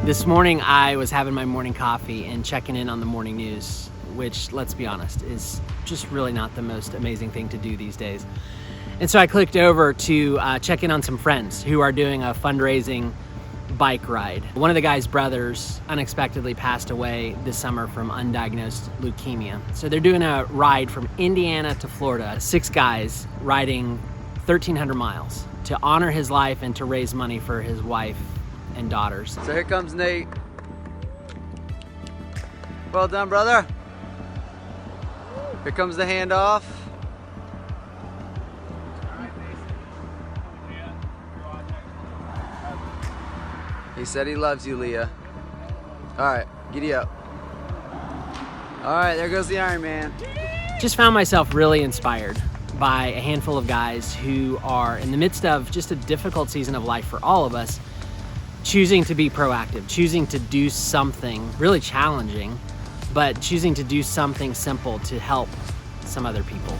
This morning I was having my morning coffee and checking in on the morning news, which, let's be honest, is just really not the most amazing thing to do these days. And so I clicked over to check in on some friends who are doing a fundraising bike ride. One of the guy's brothers unexpectedly passed away this summer from undiagnosed leukemia. So they're doing a ride from Indiana to Florida, 6 guys riding 1,300 miles to honor his life and to raise money for his wife and daughters. So here comes Nate. Well done, brother. Here comes the handoff. He said he loves you, Leah. All right, giddy up. All right, there goes the Iron Man. Just found myself really inspired by a handful of guys who are in the midst of just a difficult season of life for all of us, choosing to be proactive, choosing to do something really challenging, but choosing to do something simple to help some other people.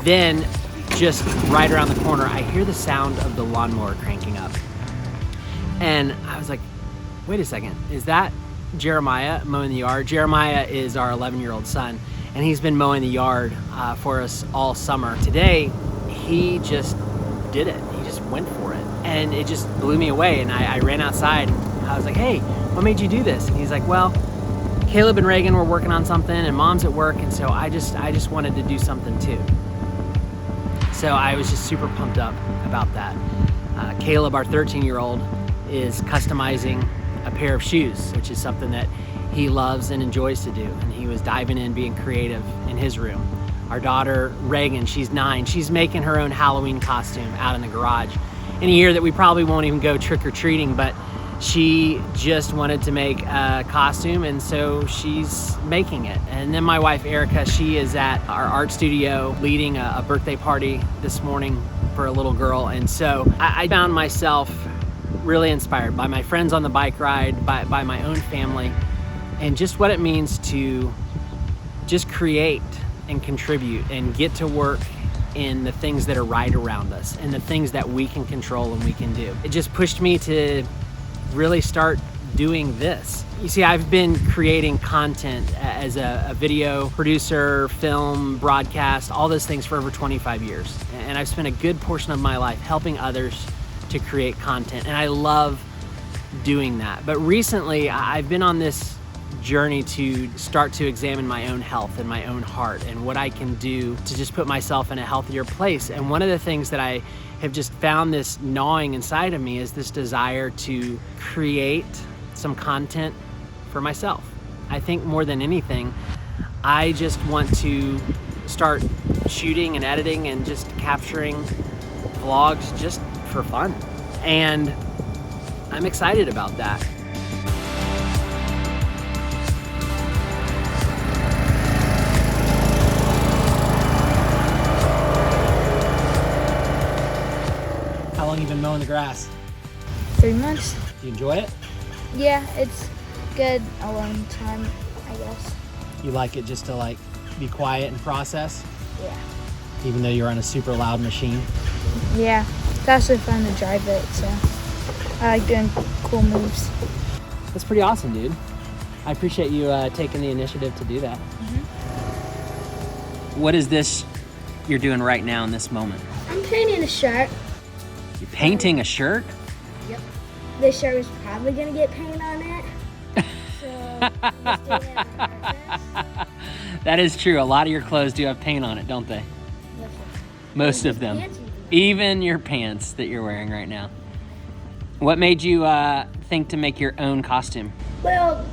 Then, just right around the corner, I hear the sound of the lawnmower cranking up. And I was like, wait a second, is that Jeremiah mowing the yard? Jeremiah is our 11-year-old son, and he's been mowing the yard for us all summer. Today, he just did it. He just went for it. And it just blew me away. And I ran outside. I was like, hey, what made you do this? And he's like, well, Caleb and Reagan were working on something and Mom's at work. And so I just wanted to do something too. So I was just super pumped up about that. Caleb, our 13-year-old, is customizing a pair of shoes, which is something that he loves and enjoys to do. And he was diving in, being creative in his room. Our daughter, Reagan, she's 9. She's making her own Halloween costume out in the garage in a year that we probably won't even go trick-or-treating, but she just wanted to make a costume, and so she's making it. And then my wife, Erica, she is at our art studio leading a birthday party this morning for a little girl. And so I found myself really inspired by my friends on the bike ride, by my own family, and just what it means to just create and contribute and get to work in the things that are right around us and the things that we can control and we can do. It just pushed me to really start doing this. You see, I've been creating content as a video producer, film, broadcast, all those things for over 25 years. And I've spent a good portion of my life helping others to create content, and I love doing that. But recently, I've been on this journey to start to examine my own health and my own heart and what I can do to just put myself in a healthier place. And one of the things that I have just found this gnawing inside of me is this desire to create some content for myself. I think more than anything, I just want to start shooting and editing and just capturing vlogs just for fun. And I'm excited about that. How long have you been mowing the grass? 3 months. Do you enjoy it? Yeah, it's good alone time, I guess. You like it just to be quiet and process? Yeah. Even though you're on a super loud machine? Yeah, it's actually fun to drive it, so I like doing cool moves. That's pretty awesome, dude. I appreciate you taking the initiative to do that. Mm-hmm. What is this you're doing right now in this moment? I'm painting a shirt. You're painting a shirt? Yep. This shirt is probably gonna get paint on it. So I'm just doing it on purpose. That is true. A lot of your clothes do have paint on it, don't they? Most of them. Even your pants that you're wearing right now. What made you think to make your own costume? Well,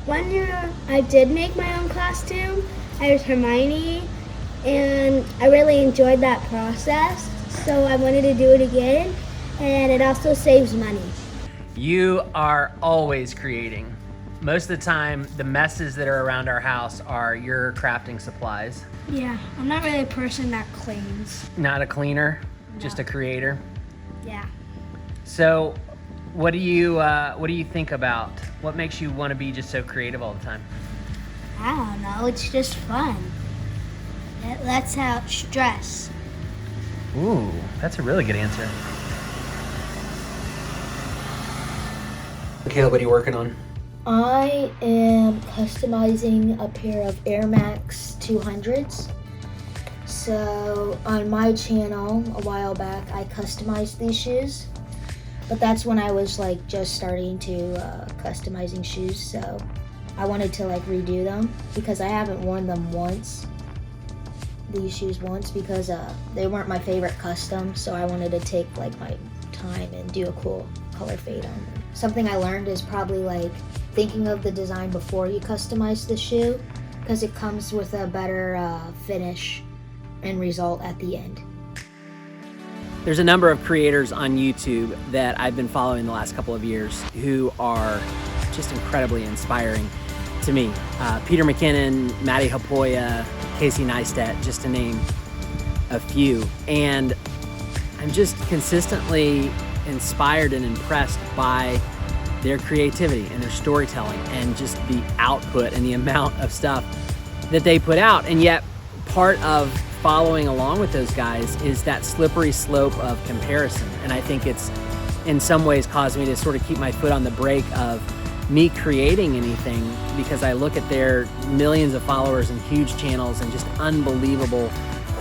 one year I did make my own costume. I was Hermione, and I really enjoyed that process. So I wanted to do it again, and it also saves money. You are always creating. Most of the time, the messes that are around our house are your crafting supplies. Yeah, I'm not really a person that cleans. Not a cleaner, just a creator. Yeah. So, what do you think about? What makes you want to be just so creative all the time? I don't know, it's just fun. It lets out stress. Ooh, that's a really good answer. Caleb, what are you working on? I am customizing a pair of Air Max 200s. So on my channel a while back, I customized these shoes. But that's when I was like just starting to customizing shoes. So I wanted to like redo them because I haven't worn them once. These shoes once because they weren't my favorite custom. So I wanted to take like my time and do a cool color fade on them. Something I learned is probably like thinking of the design before you customize the shoe because it comes with a better finish and result at the end. There's a number of creators on YouTube that I've been following the last couple of years who are just incredibly inspiring to me. Peter McKinnon, Maddie Hapoya, Casey Neistat, just to name a few. And I'm just consistently inspired and impressed by their creativity and their storytelling and just the output and the amount of stuff that they put out. And yet part of following along with those guys is that slippery slope of comparison. And I think it's in some ways caused me to sort of keep my foot on the brake of me creating anything because I look at their millions of followers and huge channels and just unbelievable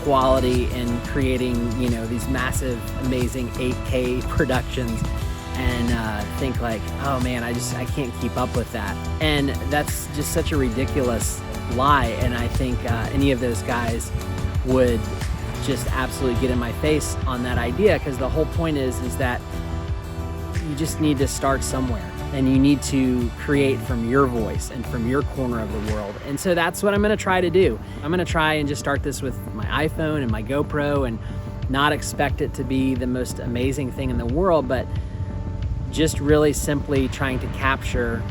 quality in creating, you know, these massive, amazing 8K productions and think like, oh man, I can't keep up with that. And that's just such a ridiculous lie. And I think any of those guys would just absolutely get in my face on that idea because the whole point is that you just need to start somewhere and you need to create from your voice and from your corner of the world. And so that's what I'm gonna try to do. I'm gonna try and just start this with my iPhone and my GoPro and not expect it to be the most amazing thing in the world, but just really simply trying to capture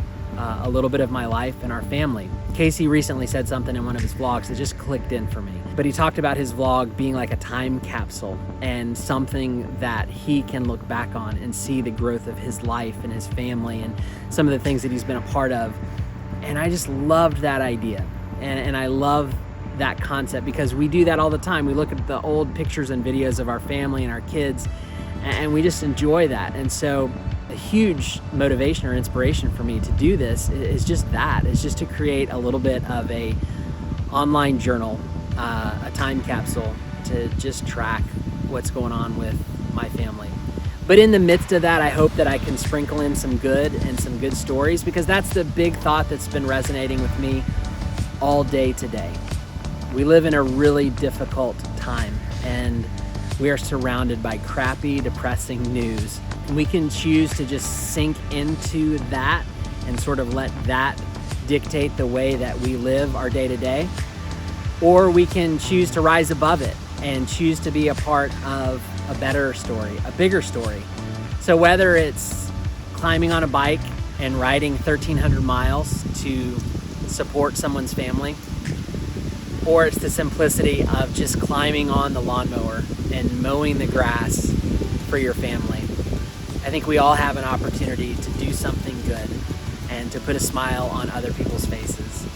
a little bit of my life and our family. Casey recently said something in one of his vlogs that just clicked in for me. But he talked about his vlog being like a time capsule and something that he can look back on and see the growth of his life and his family and some of the things that he's been a part of. And I just loved that idea. And I love that concept because we do that all the time. We look at the old pictures and videos of our family and our kids and we just enjoy that. And so a huge motivation or inspiration for me to do this is just that. It's just to create a little bit of a online journal, a time capsule to just track what's going on with my family. But in the midst of that, I hope that I can sprinkle in some good and some good stories because that's the big thought that's been resonating with me all day today. We live in a really difficult time and we are surrounded by crappy, depressing news. We can choose to just sink into that and sort of let that dictate the way that we live our day to day. Or we can choose to rise above it and choose to be a part of a better story, a bigger story. So whether it's climbing on a bike and riding 1,300 miles to support someone's family, or it's the simplicity of just climbing on the lawnmower and mowing the grass for your family. I think we all have an opportunity to do something good and to put a smile on other people's faces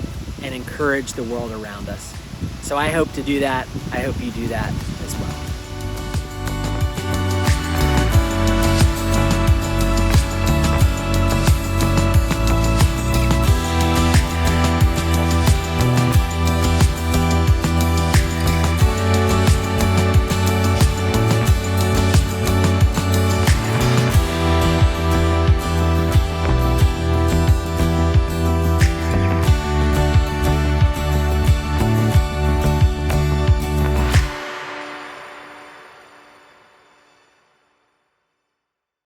and encourage the world around us. So I hope to do that. I hope you do that.